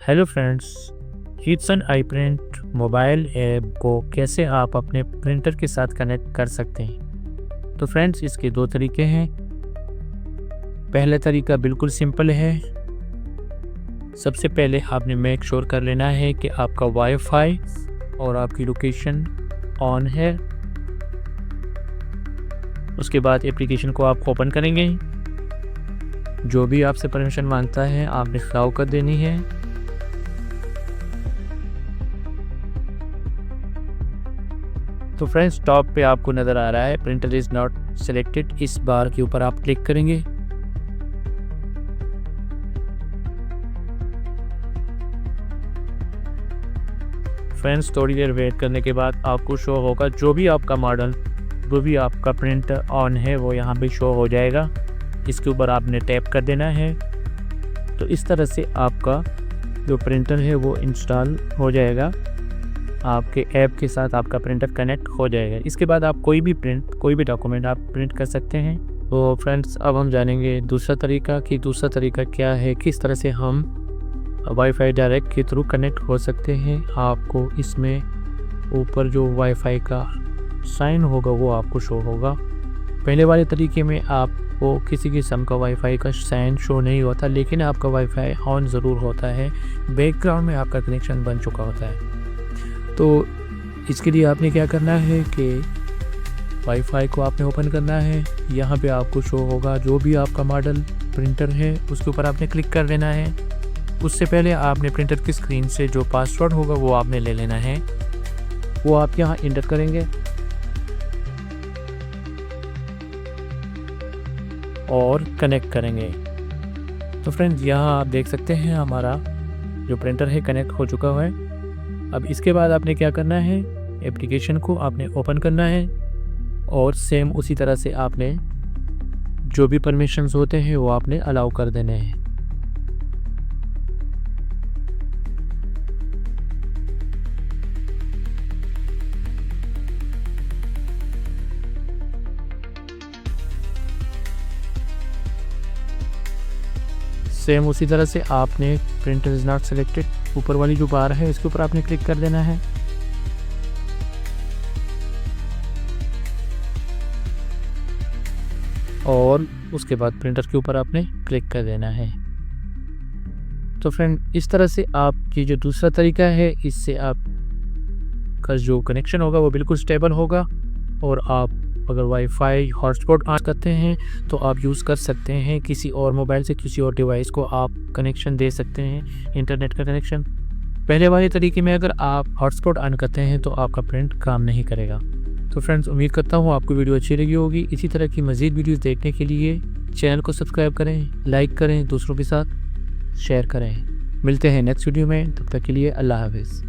Hello friends, Epson iPrint mobile app को कैसे आप अपने प्रिंटर के साथ कनेक्ट कर सकते हैं। तो फ्रेंड्स, इसके दो तरीके हैं। पहला तरीका बिल्कुल सिंपल है। सबसे पहले आपने मेक श्योर कर लेना है कि आपका वाईफाई और आपकी लोकेशन ऑन है। उसके बाद एप्लीकेशन को आप ओपन करेंगे। जो भी आपसे परमिशन मांगता है आपने अलाउ कर देनी है। तो फ्रेंड्स, टॉप पे आपको नज़र आ रहा है प्रिंटर इज़ नॉट सिलेक्टेड। इस बार के ऊपर आप क्लिक करेंगे। फ्रेंड्स, थोड़ी देर वेट करने के बाद आपको शो होगा जो भी आपका मॉडल, जो भी आपका प्रिंटर ऑन है वो यहाँ पे शो हो जाएगा। इसके ऊपर आपने टैप कर देना है। तो इस तरह से आपका जो प्रिंटर है वो इंस्टॉल हो जाएगा। आपके ऐप के साथ आपका प्रिंटर कनेक्ट हो जाएगा। इसके बाद आप कोई भी डॉक्यूमेंट आप प्रिंट कर सकते हैं। तो फ्रेंड्स, अब हम जानेंगे दूसरा तरीका क्या है, किस तरह से हम वाईफाई डायरेक्ट के थ्रू कनेक्ट हो सकते हैं। आपको इसमें ऊपर जो वाईफाई का साइन होगा वो आपको शो होगा। पहले वाले तरीके में आपको किसी किस्म का वाईफाई का साइन शो नहीं होता, लेकिन आपका वाईफाई ऑन ज़रूर होता है। बैकग्राउंड में आपका कनेक्शन बन चुका होता है। तो इसके लिए आपने क्या करना है कि वाईफाई को आपने ओपन करना है। यहाँ पे आपको शो होगा जो भी आपका मॉडल प्रिंटर है उसके ऊपर आपने क्लिक कर देना है। उससे पहले आपने प्रिंटर की स्क्रीन से जो पासवर्ड होगा वो आपने ले लेना है। वो आप यहाँ इंटर करेंगे और कनेक्ट करेंगे। तो फ्रेंड्स, यहाँ आप देख सकते हैं हमारा जो प्रिंटर है कनेक्ट हो चुका है। अब इसके बाद आपने क्या करना है, एप्लीकेशन को आपने ओपन करना है और सेम उसी तरह से आपने जो भी परमिशंस होते हैं वो आपने अलाउ कर देने हैं। सेम उसी तरह से आपने प्रिंटर इज़ नॉट सिलेक्टेड ऊपर वाली जो बार है इसके ऊपर आपने क्लिक कर देना है। और उसके बाद प्रिंटर के ऊपर आपने क्लिक कर देना है। तो फ्रेंड, इस तरह से आपकी जो दूसरा तरीका है, इससे आपका जो कनेक्शन होगा वो बिल्कुल स्टेबल होगा। और आप अगर वाईफाई हॉटस्पॉट ऑन करते हैं तो आप यूज़ कर सकते हैं। किसी और मोबाइल से किसी और डिवाइस को आप कनेक्शन दे सकते हैं, इंटरनेट का कनेक्शन। पहले वाले तरीके में अगर आप हॉटस्पॉट ऑन करते हैं तो आपका प्रिंट काम नहीं करेगा। तो फ्रेंड्स, उम्मीद करता हूँ आपको वीडियो अच्छी लगी होगी। इसी तरह की मज़ीद वीडियोज़ देखने के लिए चैनल को सब्सक्राइब करें, लाइक करें, दूसरों के साथ शेयर करें। मिलते हैं नेक्स्ट वीडियो में, तब तक के लिए अल्लाह हाफिज़।